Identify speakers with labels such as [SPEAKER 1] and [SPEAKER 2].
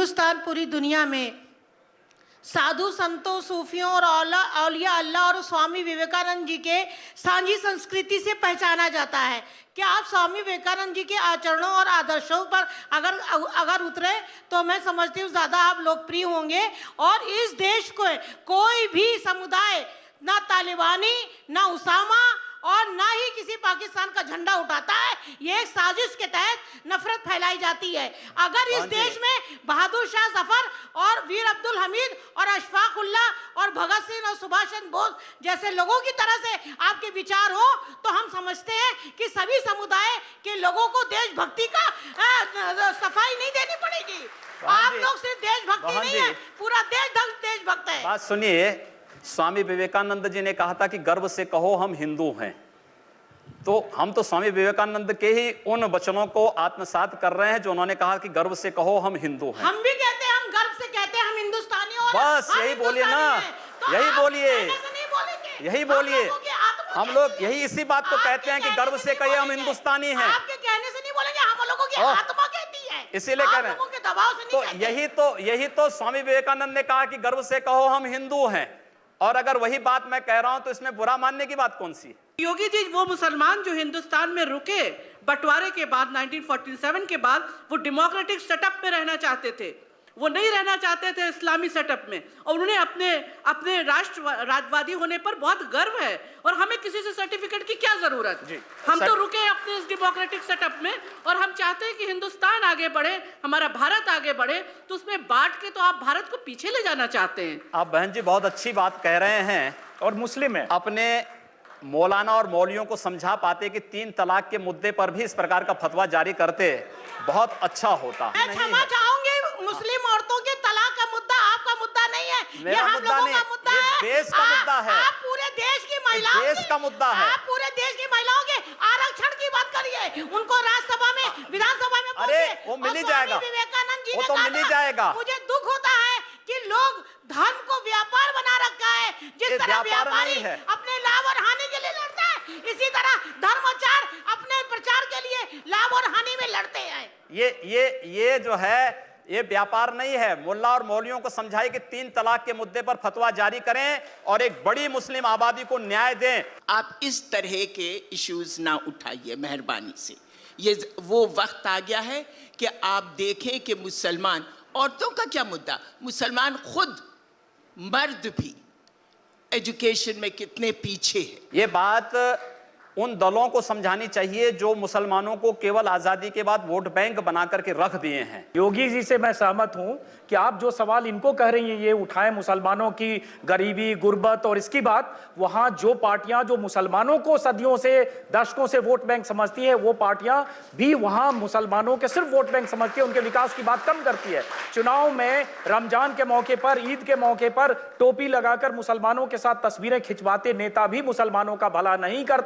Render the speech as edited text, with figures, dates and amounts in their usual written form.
[SPEAKER 1] हिंदुस्तान पूरी दुनिया में साधु संतों, सूफियों और औलिया अल्लाह और स्वामी विवेकानंद जी के सांझी संस्कृति से पहचाना जाता है। क्या आप स्वामी विवेकानंद जी के आचरणों और आदर्शों पर अगर उतरे तो मैं समझती हूँ ज़्यादा आप लोकप्रिय होंगे और इस देश को कोई भी समुदाय, ना तालिबानी, ना उसामा और ना ही किसी पाकिस्तान का झंडा उठाता है। ये एक साजिश के तहत नफरत फैलाई जाती है। अगर इस देश में बहादुर शाह जफर और वीर अब्दुल हमीद और अशफाक उल्लाह और भगत सिंह और सुभाष चंद्र बोस जैसे लोगों की तरह से आपके विचार हो तो हम समझते हैं कि सभी समुदाय के लोगों को देशभक्ति का सफाई नहीं देनी पड़ेगी। आप लोग सिर्फ देशभक्ति नहीं है, पूरा देशभक्त है।
[SPEAKER 2] बात सुनिए, स्वामी विवेकानंद जी ने कहा था कि गर्व से कहो हम हिंदू हैं। तो हम तो स्वामी विवेकानंद के ही उन वचनों को आत्मसात कर रहे हैं जो उन्होंने कहा कि गर्व से कहो हम हिंदू हैं।
[SPEAKER 1] हम भी कहते हैं, हम गर्व से कहते हैं हम हिंदुस्तानी और
[SPEAKER 2] बस यही बोलिए ना, यही बोलिए, यही बोलिए। हम लोग यही इसी बात को कहते हैं कि गर्व से कहिए हम हिंदुस्तानी हैं।
[SPEAKER 1] आपके कहने से नहीं बोलेंगे, हम लोगों की आत्मा कहती है,
[SPEAKER 2] इसीलिए कह रहे हैं। तो यही तो स्वामी विवेकानंद ने कहा कि गर्व से कहो हम हिंदू हैं। और अगर वही बात मैं कह रहा हूं तो इसमें बुरा मानने की बात कौन सी है?
[SPEAKER 3] योगी जी, वो मुसलमान जो हिंदुस्तान में रुके बंटवारे के बाद 1947 के बाद, वो डेमोक्रेटिक सेटअप में रहना चाहते थे, वो नहीं रहना चाहते थे इस्लामी सेटअप में। और उन्हें अपने राष्ट्रवादी होने पर बहुत गर्व है और हमें किसी से सर्टिफिकेट की क्या जरूरत। हम तो रुके अपने इस डेमोक्रेटिक सेटअप में और हम चाहते हैं कि हिंदुस्तान आगे बढ़े, हमारा भारत आगे बढ़े। तो उसमें बांट के तो आप भारत को पीछे ले जाना चाहते हैं।
[SPEAKER 2] आप बहन जी बहुत अच्छी बात कह रहे हैं और मुस्लिम है, अपने मौलाना और मौलियों को समझा पाते कि 3 तलाक के मुद्दे पर भी इस प्रकार का फतवा जारी करते बहुत अच्छा होता।
[SPEAKER 1] मैं क्षमा चाहूंगी, मुस्लिम औरतों के तलाक का मुद्दा आपका मुद्दा नहीं है, ये हम लोगों का मुद्दा है,
[SPEAKER 2] देश का मुद्दा है।
[SPEAKER 1] आप पूरे देश की महिलाओं,
[SPEAKER 2] देश का मुद्दा है।
[SPEAKER 1] आप पूरे देश की महिलाओं के आरक्षण की बात करिए, उनको राज्यसभा में, विधानसभा में
[SPEAKER 2] अरे वो मिल ही जाएगा,
[SPEAKER 1] विवेकानंद जी
[SPEAKER 2] वो
[SPEAKER 1] ने
[SPEAKER 2] तो
[SPEAKER 1] कहा
[SPEAKER 2] मिल ही जाएगा।
[SPEAKER 1] मुझे दुख होता है कि लोग धर्म को व्यापार बना रखा है। जिस तरह व्यापारी अपने लाभ और हानि के लिए लड़ता है, इसी तरह धर्माचार अपने प्रचार के लिए लाभ और हानि में लड़ते हैं।
[SPEAKER 2] ये जो है ये व्यापार नहीं है। मुल्ला और मौलियों को समझाइए कि 3 तलाक के मुद्दे पर फतवा जारी करें और एक बड़ी मुस्लिम आबादी को न्याय दें।
[SPEAKER 4] आप इस तरह के इश्यूज ना उठाइए मेहरबानी से। ये वो वक्त आ गया है कि आप देखें कि मुसलमान, औरतों का क्या मुद्दा, मुसलमान खुद मर्द भी एजुकेशन में कितने पीछे है।
[SPEAKER 2] ये बात उन दलों को समझानी चाहिए जो मुसलमानों को केवल आजादी के बाद वोट बैंक बना करके रख दिए हैं।
[SPEAKER 5] योगी जी से मैं सहमत हूं कि आप जो सवाल इनको कह रही हैं ये उठाएं, मुसलमानों की गरीबी, गुर्बत और इसकी बात, वहां जो पार्टियां जो मुसलमानों को सदियों से, दशकों से वोट बैंक समझती है, वो पार्टियां भी वहां मुसलमानों के सिर्फ वोट बैंक समझती है, उनके विकास की बात कम करती है। चुनाव में रमजान के मौके पर, ईद के मौके पर टोपी लगाकर मुसलमानों के साथ तस्वीरें खिंचवाते नेता भी मुसलमानों का भला नहीं करते।